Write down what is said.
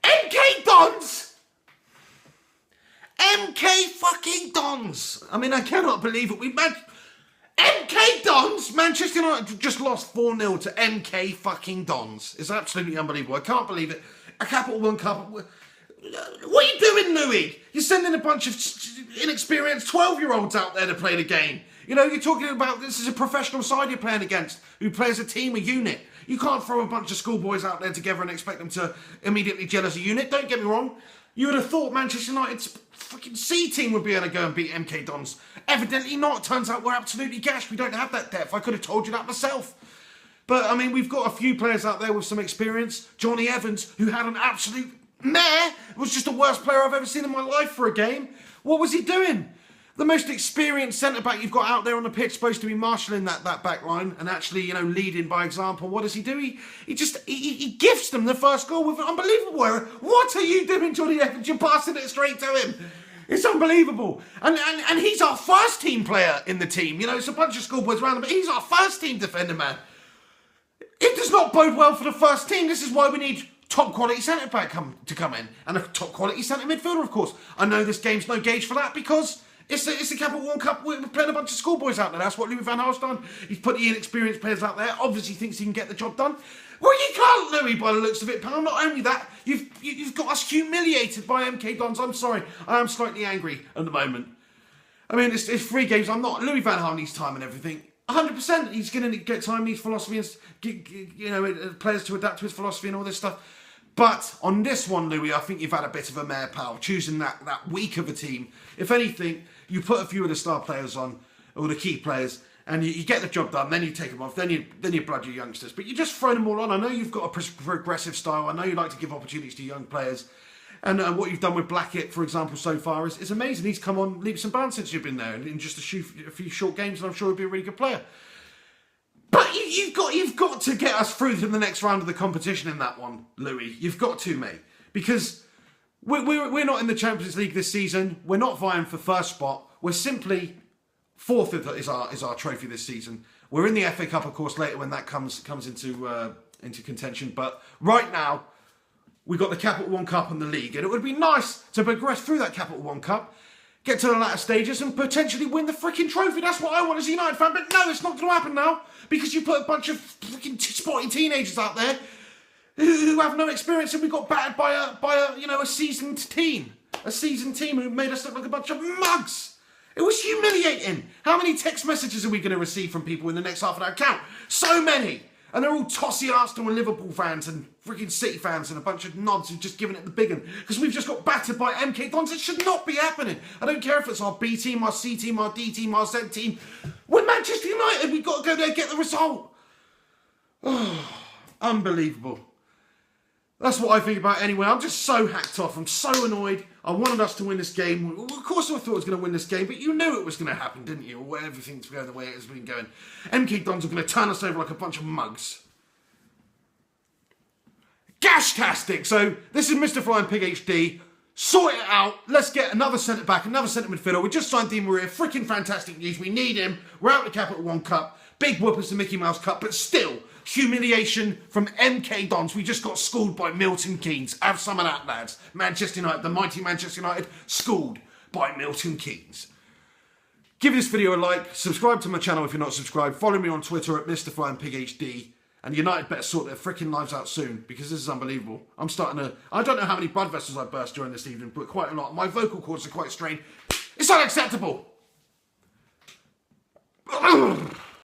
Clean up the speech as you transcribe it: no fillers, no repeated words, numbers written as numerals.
MK Dons! MK fucking Dons! I mean, I cannot believe it. MK Dons! Manchester United just lost 4-0 to MK fucking Dons. It's absolutely unbelievable. I can't believe it. A Capital One Cup. What are you doing, Louis? You're sending a bunch of inexperienced 12-year-olds out there to play the game. You know, you're talking about this is a professional side you're playing against, who play as a team, a unit. You can't throw a bunch of schoolboys out there together and expect them to immediately gel as a unit. Don't get me wrong. You would have thought Manchester United's fucking C team would be able to go and beat MK Dons. Evidently not. Turns out we're absolutely gashed. We don't have that depth. I could have told you that myself. But, I mean, we've got a few players out there with some experience. Johnny Evans, who had an absolute mare, was just the worst player I've ever seen in my life for a game. What was he doing? The most experienced centre-back you've got out there on the pitch, supposed to be marshalling that back line and actually, you know, leading by example. What does he do? He gifts them the first goal with an unbelievable error. What are you doing, Johnny Evans? You're passing it straight to him. It's unbelievable. And he's our first team player in the team. You know, it's a bunch of schoolboys around him, but he's our first team defender, man. It does not bode well for the first team. This is why we need top quality centre-back to come in. And a top quality centre midfielder, of course. I know this game's no gauge for that because it's the Capital One Cup. We're playing a bunch of schoolboys out there. That's what Louis van Gaal's done. He's put the inexperienced players out there. Obviously thinks he can get the job done. Well, you can't, Louis, by the looks of it, pal. Not only that, you've got us humiliated by MK Dons. I'm sorry. I am slightly angry at the moment. I mean, it's 3 games. I'm not. Louis van Gaal needs time and everything. 100%. He's going to get time, needs philosophy, and you know, players to adapt to his philosophy and all this stuff. But on this one, Louis, I think you've had a bit of a mare, pal, choosing that weak of a team. If anything, you put a few of the star players on, or the key players, and you get the job done, then you take them off, then you blood your youngsters. But you just throw them all on. I know you've got a progressive style. I know you like to give opportunities to young players. And what you've done with Blackett, for example, so far is amazing. He's come on leaps and bounds since you've been there in just a few short games, and I'm sure he'll be a really good player. But you've got to get us through to the next round of the competition in that one, Louis. You've got to, mate. Because we're not in the Champions League this season. We're not vying for first spot. We're simply fourth is our trophy this season. We're in the FA Cup, of course, later when that comes into contention. But right now, we've got the Capital One Cup and the league. And it would be nice to progress through that Capital One Cup, get to the latter stages and potentially win the freaking trophy. That's what I want as a United fan. But no, it's not going to happen now because you put a bunch of freaking sporting teenagers out there who have no experience, and we got battered by a seasoned team. A seasoned team who made us look like a bunch of mugs. It was humiliating. How many text messages are we going to receive from people in the next half an hour? Count. So many. And they're all tossy Arsenal and Liverpool fans and freaking City fans and a bunch of nods who've just given it the big one. Because we've just got battered by MK Dons. It should not be happening. I don't care if it's our B team, our C team, our D team, our Z team. We're Manchester United. We've got to go there and get the result. Oh, unbelievable. That's what I think about it anyway. I'm just so hacked off. I'm so annoyed. I wanted us to win this game. Of course I thought I was going to win this game, but you knew it was going to happen, didn't you? Or everything's going the way it has been going. MK Dons are going to turn us over like a bunch of mugs. Gashtastic! So, this is Mr. Flying Pig HD. Sort it out. Let's get another centre-back, another centre midfielder. We just signed Di Maria. Freaking fantastic news. We need him. We're out of the Capital One Cup. Big whoop as the Mickey Mouse Cup, but still, humiliation from MK Dons. We just got schooled by Milton Keynes. Have some of that, lads. Manchester United, the mighty Manchester United, schooled by Milton Keynes. Give this video a like. Subscribe to my channel if you're not subscribed. Follow me on Twitter at Mr. Flying Pig HD. And United better sort their freaking lives out soon, because this is unbelievable. I don't know how many blood vessels I burst during this evening, but quite a lot. My vocal cords are quite strained. It's unacceptable.